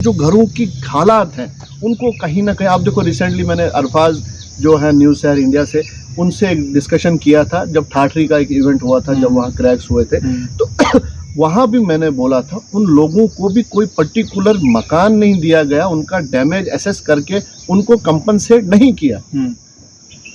जो घरों की हालात हैं उनको कहीं ना कहीं, आप देखो रिसेंटली मैंने अरफाज जो है न्यूज़ शहर इंडिया से, उनसे एक डिस्कशन किया था जब ठाठरी का एक इवेंट हुआ था, जब वहाँ क्रैक्स हुए थे, तो वहाँ भी मैंने बोला था उन लोगों को भी कोई पर्टिकुलर मकान नहीं दिया गया, उनका डैमेज एसेस करके उनको कंपनसेट नहीं किया।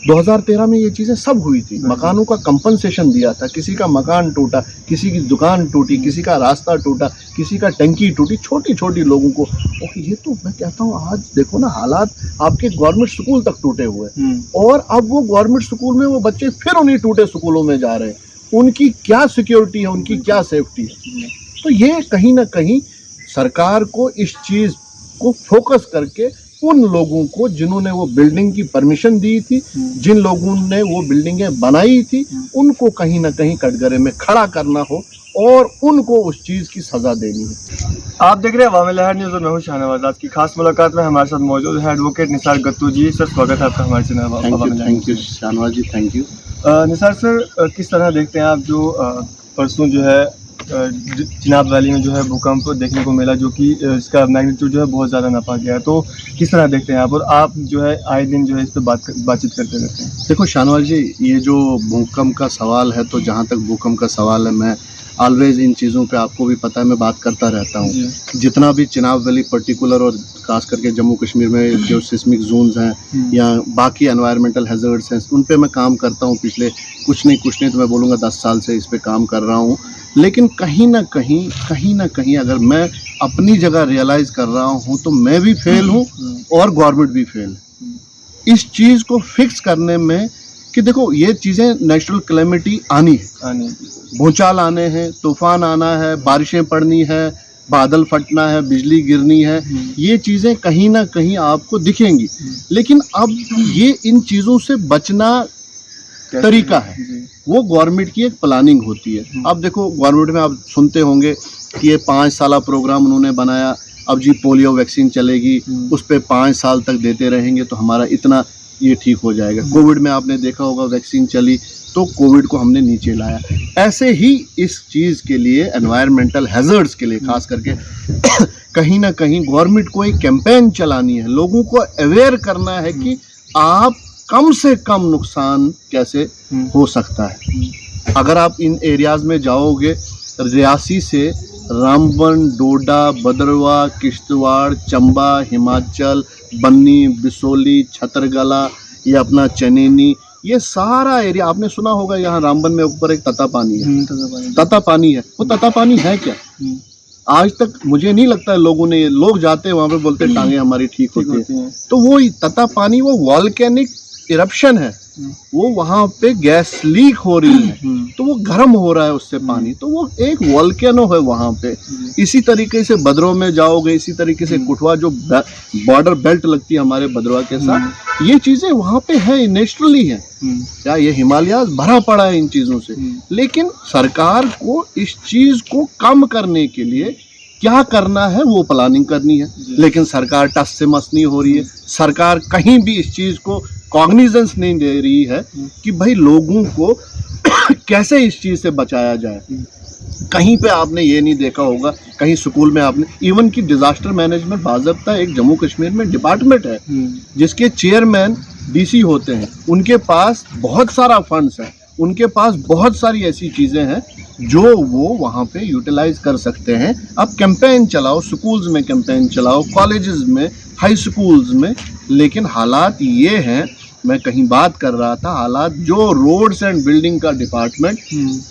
2013 में ये चीज़ें सब हुई थी, मकानों का कंपनसेशन दिया था, किसी का मकान टूटा, किसी की दुकान टूटी, किसी का रास्ता टूटा, किसी का टंकी टूटी, छोटी छोटी लोगों को। और ये तो मैं कहता हूँ आज देखो ना हालात, आपके गवर्नमेंट स्कूल तक टूटे हुए, और अब वो गवर्नमेंट स्कूल में वो बच्चे फिर उन्हीं टूटे स्कूलों में जा रहे हैं, उनकी क्या सिक्योरिटी है, उनकी क्या सेफ्टी है। तो ये कहीं ना कहीं सरकार को इस चीज़ को फोकस करके उन लोगों को जिन्होंने वो बिल्डिंग की परमिशन दी थी, जिन लोगों ने वो बिल्डिंगें बनाई थी, उनको कहीं ना कहीं कटघरे में खड़ा करना हो और उनको उस चीज़ की सज़ा देनी है। आप देख रहे हैं अवामी लहर न्यूज़ और मैं हूं शाहनवाज। आज की खास मुलाकात में हमारे साथ मौजूद है एडवोकेट निसार गत्तू जी। सर स्वागत है आपका हमारे channel. Thank you Shahnawaz ji, thank you. Nisar sir, किस तरह देखते हैं आप जो परसों जो है चिनाब वैली में जो है भूकंप देखने को मिला, जो कि इसका मैग्नीट्यूड जो है बहुत ज़्यादा नापा गया, तो किस तरह देखते हैं आप? और आप जो है आए दिन जो है इस पर बातचीत करते रहते हैं। देखो शाहनवाज जी, ये जो भूकंप का सवाल है, तो जहाँ तक भूकंप का सवाल है, मैं ऑलवेज इन चीज़ों पे, आपको भी पता है, मैं बात करता रहता हूँ। जितना भी चिनाब वैली पर्टिकुलर और खास करके जम्मू कश्मीर में जो सिस्मिक जोन्स हैं या बाकी एनवायरमेंटल हैज़र्ड्स हैं, उन पे मैं काम करता हूँ पिछले कुछ नहीं तो मैं बोलूँगा 10 साल से इस पे काम कर रहा हूँ। लेकिन कहीं ना कहीं अगर मैं अपनी जगह रियलाइज़ कर रहा हूँ तो मैं भी फेल हूँ और गवर्नमेंट भी फेल है इस चीज़ को फिक्स करने में कि देखो ये चीज़ें नेचुरल कैलेमिटी आनी है, भूचाल आने हैं, तूफान आना है, बारिशें पड़नी है, बादल फटना है, बिजली गिरनी है, ये चीज़ें कहीं ना कहीं आपको दिखेंगी। लेकिन अब ये इन चीज़ों से बचना तरीका है, वो गवर्नमेंट की एक प्लानिंग होती है। अब देखो गवर्नमेंट में आप सुनते होंगे कि ये 5 साल प्रोग्राम उन्होंने बनाया, अब जी पोलियो वैक्सीन चलेगी, उस पर 5 साल तक देते रहेंगे तो हमारा इतना ये ठीक हो जाएगा। कोविड में आपने देखा होगा वैक्सीन चली तो कोविड को हमने नीचे लाया। ऐसे ही इस चीज़ के लिए, एनवायरमेंटल हैज़र्ड्स के लिए खास करके कहीं ना कहीं गवर्नमेंट को एक कैंपेन चलानी है, लोगों को अवेयर करना है कि आप कम से कम नुकसान कैसे हो सकता है। अगर आप इन एरियाज़ में जाओगे, रियासी से रामबन, डोडा, भद्रवाह, किश्तवाड़, चंबा, हिमाचल, बन्नी, बिसोली, छतरगला, ये अपना चनैनी, ये सारा एरिया आपने सुना होगा। यहाँ रामबन में ऊपर एक तता पानी है, तता पानी है। वो तता पानी है क्या? आज तक मुझे नहीं लगता है लोग जाते हैं वहाँ पे, बोलते टांगे हमारी ठीक होती है। तो वो तता पानी वो वॉल्केनिक इरप्शन है, वो वहाँ पे गैस लीक हो रही है, तो वो गर्म हो रहा है उससे पानी, तो वो एक वॉल्केनो है वहाँ पे। इसी तरीके से भद्रवाह में जाओगे, इसी तरीके से कुटवा जो बॉर्डर बेल्ट लगती है हमारे भद्रवाह के साथ, ये चीज़ें वहाँ पे है, नेचुरली है। क्या ये हिमालयाज भरा पड़ा है इन चीज़ों से। लेकिन सरकार को इस चीज़ को कम करने के लिए क्या करना है वो प्लानिंग करनी है, लेकिन सरकार टस से मस नहीं हो रही है। सरकार कहीं भी इस चीज़ को कॉग्निजेंस नहीं दे रही है कि भाई लोगों को कैसे इस चीज़ से बचाया जाए। कहीं पे आपने ये नहीं देखा होगा, कहीं स्कूल में आपने, इवन की डिज़ास्टर मैनेजमेंट बाज़ाब्ता एक जम्मू कश्मीर में डिपार्टमेंट है जिसके चेयरमैन डीसी होते हैं, उनके पास बहुत सारा फंड्स है, उनके पास बहुत सारी ऐसी चीज़ें हैं जो वो वहाँ पे यूटिलाइज कर सकते हैं। अब कैंपेन चलाओ, स्कूल्स में कैंपेन चलाओ, कॉलेजेस में, हाई स्कूल्स में। लेकिन हालात ये हैं, मैं कहीं बात कर रहा था, हालात जो रोड्स एंड बिल्डिंग का डिपार्टमेंट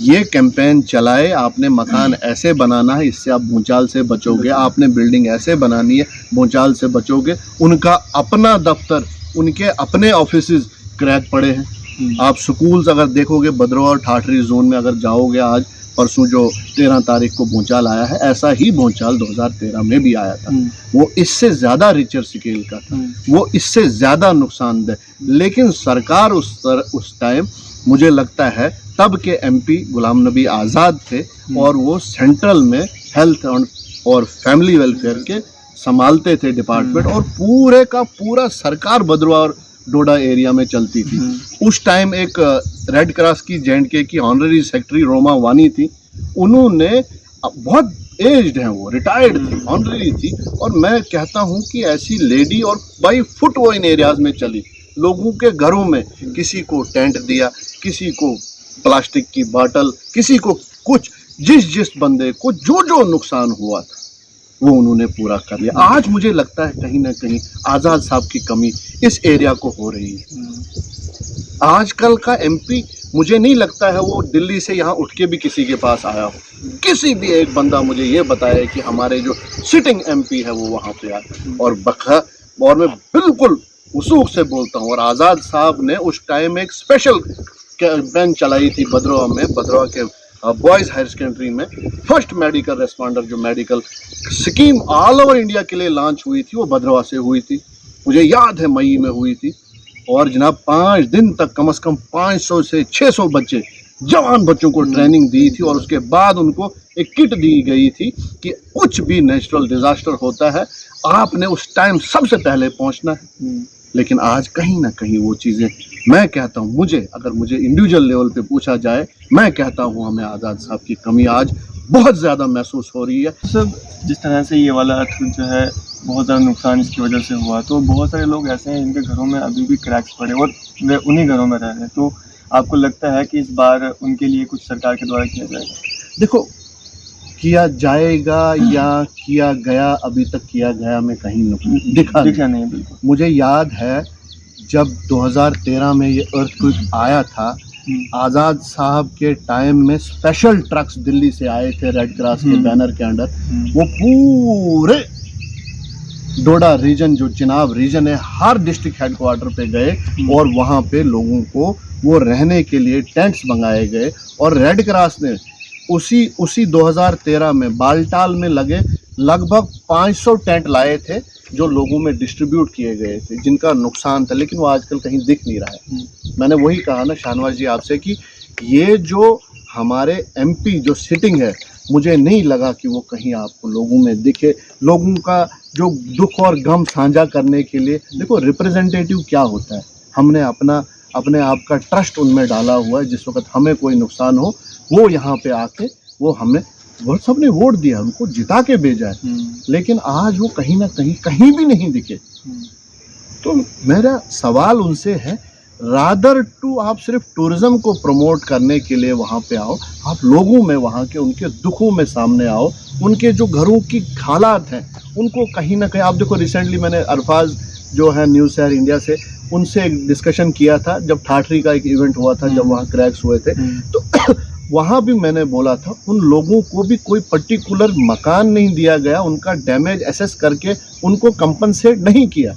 ये कैंपेन चलाए, आपने मकान ऐसे बनाना है इससे आप भूचाल से बचोगे, आपने बिल्डिंग ऐसे बनानी है भूचाल से बचोगे। उनका अपना दफ्तर, उनके अपने ऑफिसेज क्रैक पड़े हैं। आप स्कूल्स अगर देखोगे भद्रवाह और ठाठरी जोन में अगर जाओगे, आज परसों जो 13 तारीख को भूचाल आया है, ऐसा ही भूचाल 2013 में भी आया था। वो इससे ज़्यादा रिचर स्केल का था, वो इससे ज़्यादा नुकसानदेह। लेकिन सरकार उस टाइम मुझे लगता है तब के एमपी गुलाम नबी आज़ाद थे और वो सेंट्रल में हेल्थ और फैमिली वेलफेयर के संभालते थे डिपार्टमेंट, और पूरे का पूरा सरकार भद्रवाह और डोडा एरिया में चलती थी। उस टाइम एक रेड क्रॉस की J&K की ऑनररी सेक्रेटरी रोमा वानी थी, उन्होंने बहुत एज्ड हैं, वो रिटायर्ड थी, ऑनररी थी, और मैं कहता हूँ कि ऐसी लेडी और बाई फुट वो इन एरियाज में चली, लोगों के घरों में, किसी को टेंट दिया, किसी को प्लास्टिक की बोतल, किसी को कुछ, जिस बंदे को जो नुकसान हुआ था वो उन्होंने पूरा कर लिया। आज मुझे लगता है कहीं ना कहीं आज़ाद साहब की कमी इस एरिया को हो रही है। आजकल का एमपी मुझे नहीं लगता है वो दिल्ली से यहाँ उठ के भी किसी के पास आया हो। किसी भी एक बंदा मुझे ये बताए कि हमारे जो सिटिंग एमपी है वो वहाँ पे आया। और मैं बिल्कुल वसूख से बोलता हूँ, और आज़ाद साहब ने उस टाइम एक स्पेशल कैंपेन चलाई थी भद्रवा में, भद्रवा के बॉयज़ हायर सेकेंडरी में। फर्स्ट मेडिकल रेस्पॉन्डर जो medical scheme all over India के लिए लॉन्च हुई थी वो भद्रवा से हुई थी, मुझे याद है मई में हुई थी। और जनाब 5 दिन तक कम से कम 500 से 600 बच्चे, जवान बच्चों को ट्रेनिंग दी थी, और उसके बाद उनको एक किट दी गई थी कि कुछ भी नेचुरल डिजास्टर होता है आपने उस टाइम सबसे पहले पहुंचना है। लेकिन आज कहीं ना कहीं वो चीज़ें, मैं कहता हूँ, अगर मुझे इंडिविजुअल लेवल पे पूछा जाए, मैं कहता हूँ हमें आज़ाद साहब की कमी आज बहुत ज़्यादा महसूस हो रही है। सब जिस तरह से ये वाला जो है बहुत ज़्यादा नुकसान इसकी वजह से हुआ, तो बहुत सारे लोग ऐसे हैं जिनके घरों में अभी भी क्रैक्स पड़े और वे उन्हीं घरों में रह रहे हैं। तो आपको लगता है कि इस बार उनके लिए कुछ सरकार के द्वारा किया जाएगा? देखो, किया जाएगा या किया गया, अभी तक किया गया में कहीं दिखा नहीं। बिल्कुल। मुझे याद है जब 2013 में ये अर्थक्वेक आया था, आज़ाद साहब के टाइम में स्पेशल ट्रक्स दिल्ली से आए थे रेड क्रॉस के बैनर के अंडर। वो पूरे डोडा रीजन, जो चिनाब रीजन है, हर डिस्ट्रिक्ट हेडक्वार्टर पे गए और वहाँ पे लोगों को वो रहने के लिए टेंट्स मंगाए गए। और रेड क्रॉस ने उसी 2013 में बालटाल में लगे लगभग 500 टेंट लाए थे जो लोगों में डिस्ट्रीब्यूट किए गए थे, जिनका नुकसान था, लेकिन वो आजकल कहीं दिख नहीं रहा है। मैंने वही कहा ना शाहनवाज जी आपसे कि ये जो हमारे एमपी जो सिटिंग है, मुझे नहीं लगा कि वो कहीं आपको लोगों में दिखे। लोगों का जो दुख और गम साझा करने के लिए, देखो रिप्रेजेंटेटिव क्या होता है, हमने अपने आप का ट्रस्ट उनमें डाला हुआ है। जिस वक्त हमें कोई नुकसान हो वो यहाँ पे आके वो सबने वोट दिया, उनको जिता के भेजा है, लेकिन आज वो कहीं ना कहीं भी नहीं दिखे। तो मेरा सवाल उनसे है, रादर टू आप सिर्फ टूरिज्म को प्रमोट करने के लिए वहाँ पे आओ, आप लोगों में वहाँ के उनके दुखों में सामने आओ, उनके जो घरों की हालात हैं उनको कहीं ना कहीं। आप देखो, रिसेंटली मैंने अरफाज जो है न्यूज़ शहर इंडिया से, उनसे एक डिस्कशन किया था जब ठाठरी का एक इवेंट हुआ था, जब वहाँ क्रैक्स हुए थे, तो वहाँ भी मैंने बोला था उन लोगों को भी कोई पर्टिकुलर मकान नहीं दिया गया, उनका डैमेज एसेस करके उनको कंपनसेट नहीं किया।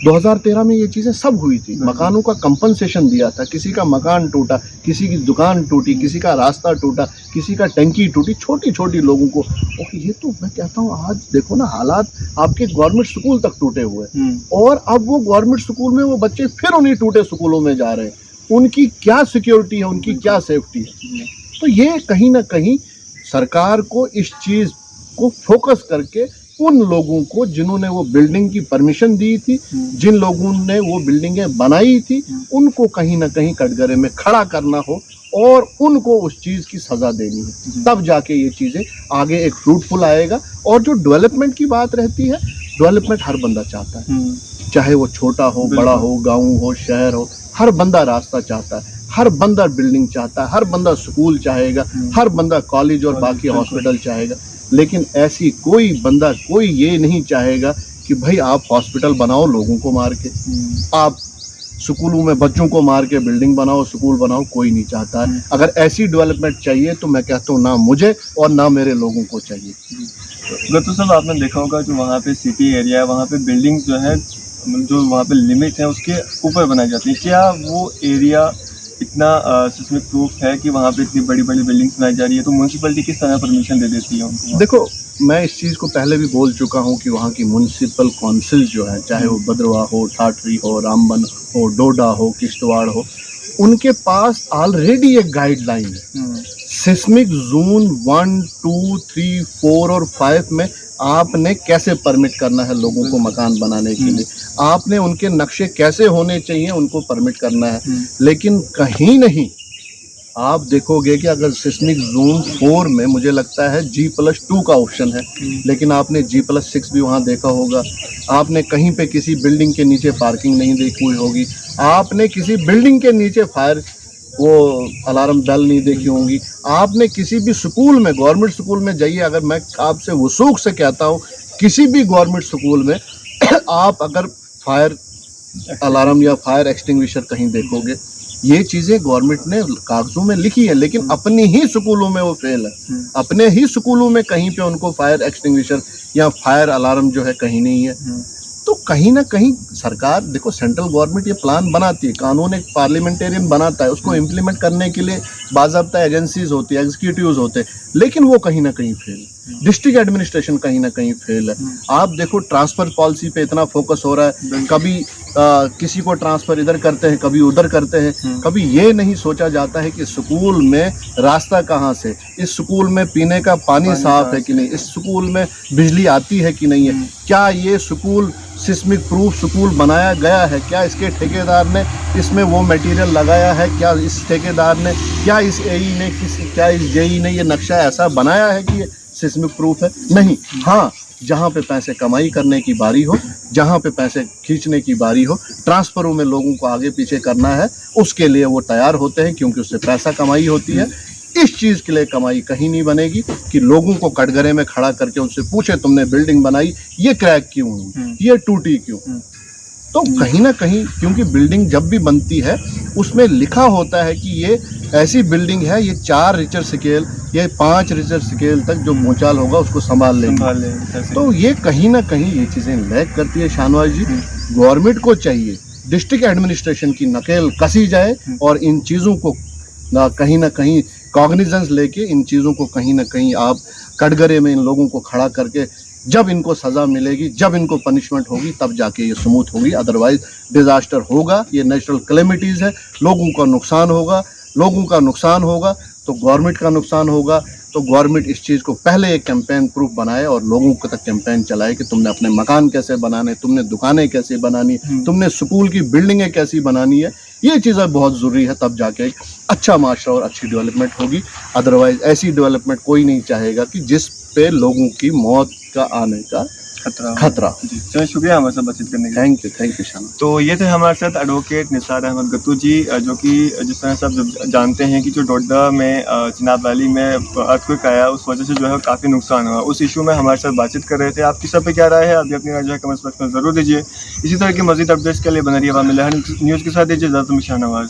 2013 में ये चीज़ें सब हुई थी, मकानों का कंपनसेशन दिया था, किसी का मकान टूटा, किसी की दुकान टूटी, किसी का रास्ता टूटा, किसी का टंकी टूटी, छोटी लोगों को। और ये तो मैं कहता हूँ, आज देखो ना हालात, आपके गवर्नमेंट स्कूल तक टूटे हुए, और अब वो गवर्नमेंट स्कूल में वो बच्चे फिर उन्हीं टूटे स्कूलों में जा रहे हैं। उनकी क्या सिक्योरिटी है, उनकी क्या सेफ्टी है? तो ये कहीं ना कहीं सरकार को इस चीज़ को फोकस करके उन लोगों को जिन्होंने वो बिल्डिंग की परमिशन दी थी, जिन लोगों ने वो बिल्डिंगें बनाई थी, उनको कहीं ना कहीं कटघरे में खड़ा करना हो और उनको उस चीज़ की सज़ा देनी है, तब जाके ये चीज़ें आगे एक फ्रूटफुल आएगा। और जो डेवलपमेंट की बात रहती है, डेवलपमेंट हर बंदा चाहता है, चाहे वो छोटा हो, बड़ा हो, गाँव हो, शहर हो, हर बंदा रास्ता चाहता है, हर बंदा बिल्डिंग चाहता है, हर बंदा स्कूल चाहेगा, हर बंदा कॉलेज और बाकी हॉस्पिटल चाहेगा। लेकिन ऐसी कोई ये नहीं चाहेगा कि भाई आप हॉस्पिटल बनाओ लोगों को मार के, आप स्कूलों में बच्चों को मार के बिल्डिंग बनाओ, स्कूल बनाओ, कोई नहीं चाहता है। अगर ऐसी डेवलपमेंट चाहिए तो मैं कहता हूँ ना मुझे और ना मेरे लोगों को चाहिए। तो सब आपने देखा होगा जो वहाँ पे सिटी एरिया है, वहाँ पे बिल्डिंग्स जो है, जो वहाँ पे लिमिट है उसके ऊपर बनाई जाती है। क्या वो एरिया इतना सिस्मिक प्रूफ है कि वहाँ पे इतनी बड़ी बिल्डिंग्स बनाई जा रही है? तो म्यूनसिपैलिटी किस तरह परमिशन दे देती है उनको? देखो, मैं इस चीज़ को पहले भी बोल चुका हूँ कि वहाँ की म्यूनसिपल काउंसिल जो है, चाहे वो भद्रवा हो, ठाठरी हो, रामबन हो, डोडा हो, किश्तवाड़ हो, उनके पास ऑलरेडी एक गाइडलाइन है। सिस्मिक जोन 1, 2, 3, 4 और 5 में आपने कैसे परमिट करना है लोगों को मकान बनाने के लिए, आपने उनके नक्शे कैसे होने चाहिए उनको परमिट करना है। लेकिन कहीं नहीं आप देखोगे कि अगर सिस्मिक जोन 4 में मुझे लगता है G+2 का ऑप्शन है, लेकिन आपने G+6 भी वहाँ देखा होगा। आपने कहीं पे किसी बिल्डिंग के नीचे पार्किंग नहीं देखी हुई होगी, आपने किसी बिल्डिंग के नीचे फायर वो अलार्म बेल नहीं देखी होंगी, आपने किसी भी स्कूल में, गवर्नमेंट स्कूल में जाइए, अगर मैं आपसे वसूख से कहता हूँ किसी भी गवर्नमेंट स्कूल में आप अगर फायर अलार्म या फायर एक्सटिंग्विशर कहीं देखोगे, ये चीज़ें गवर्नमेंट ने कागजों में लिखी है, लेकिन अपनी ही स्कूलों में वो फेल है। अपने ही स्कूलों में कहीं पे उनको फायर एक्सटिंग्विशर या फायर अलार्म जो है कहीं नहीं है। तो कहीं ना कहीं सरकार, देखो सेंट्रल गवर्नमेंट ये प्लान बनाती है, कानून एक पार्लियामेंटेरियन बनाता है, उसको इम्प्लीमेंट करने के लिए बाज़ाब्ता एजेंसीज होती है, एग्जीक्यूटिव्स होते हैं, लेकिन वो कहीं ना कहीं फेल है। डिस्ट्रिक्ट एडमिनिस्ट्रेशन कहीं ना कहीं फेल है। आप देखो ट्रांसफ़र पॉलिसी पे इतना फोकस हो रहा है, कभी किसी को ट्रांसफ़र इधर करते हैं, कभी उधर करते हैं, कभी ये नहीं सोचा जाता है कि स्कूल में रास्ता कहाँ से, इस स्कूल में पीने का पानी साफ़ है कि नहीं, इस स्कूल में बिजली आती है कि नहीं है, क्या ये स्कूल सिस्मिक प्रूफ स्कूल बनाया गया है, क्या इसके ठेकेदार ने इसमें वो मटेरियल लगाया है, क्या इस ठेकेदार ने, क्या इस एई ने, क्या इस जेई ने ये नक्शा ऐसा बनाया है कि ये सिस्मिक प्रूफ है? नहीं। हाँ, जहाँ पे पैसे कमाई करने की बारी हो, जहाँ पे पैसे खींचने की बारी हो, ट्रांसफरों में लोगों को आगे पीछे करना है, उसके लिए वो तैयार होते हैं, क्योंकि उससे पैसा कमाई होती है। इस चीज़ के लिए कमाई कहीं नहीं बनेगी कि लोगों को कटघरे में खड़ा करके उनसे पूछे तुमने बिल्डिंग बनाई, ये क्रैक क्यों हुई, ये टूटी क्यों? तो कहीं ना कहीं, क्योंकि बिल्डिंग जब भी बनती है उसमें लिखा होता है कि ये ऐसी बिल्डिंग है, ये 4 रिचर स्केल, ये 5 रिचर स्केल तक जो ऊंचाई होगा उसको संभाल लेंगे। तो ये कहीं ना कहीं ये चीज़ें लैग करती है शाहनवाज जी। गवर्नमेंट को चाहिए डिस्ट्रिक्ट एडमिनिस्ट्रेशन की नकेल कसी जाए और इन चीज़ों को कहीं ना कहीं कॉग्निजेंस लेके इन चीज़ों को कहीं ना कहीं आप कटघरे में इन लोगों को खड़ा करके, जब इनको सज़ा मिलेगी, जब इनको पनिशमेंट होगी, तब जाके ये स्मूथ होगी। अदरवाइज डिज़ास्टर होगा, ये नेचुरल कैलेमिटीज़ है, लोगों का नुकसान होगा, लोगों का नुकसान होगा तो गवर्नमेंट का नुकसान होगा। तो गवर्नमेंट इस चीज़ को पहले एक कैंपेन प्रूफ बनाए और लोगों को तक कैंपेन चलाए कि तुमने अपने मकान कैसे बनाने, तुमने दुकानें कैसे बनानी, तुमने स्कूल की बिल्डिंगें कैसी बनानी है। ये चीज़ें बहुत ज़रूरी है, तब जाके एक अच्छा माशरा और अच्छी डेवलपमेंट होगी। अदरवाइज ऐसी डेवलपमेंट कोई नहीं चाहेगा कि जिस पे लोगों की मौत का आने का खतरा। चलिए, शुक्रिया हमारे साथ बातचीत करने के लिए। थैंक यू शान। तो ये थे हमारे साथ एडवोकेट निसार अहमद गत्तू जी, जो कि जिस तरह से आप जानते हैं कि जो डोडा में चिनाब वैली में अर्थक्वेक आया, उस वजह से जो है काफ़ी नुकसान हुआ। उस इशू में हमारे साथ बातचीत कर रहे थे। आपकी सब पे क्या राय है, अभी अपनी राय जो है कमेंट्स बॉक्स में ज़रूर दीजिए। इसी तरह की मज़ीद अपडेट्स के लिए बने रहिए न्यूज़ के साथ। दीजिए ज़्यादा शाहनवाज।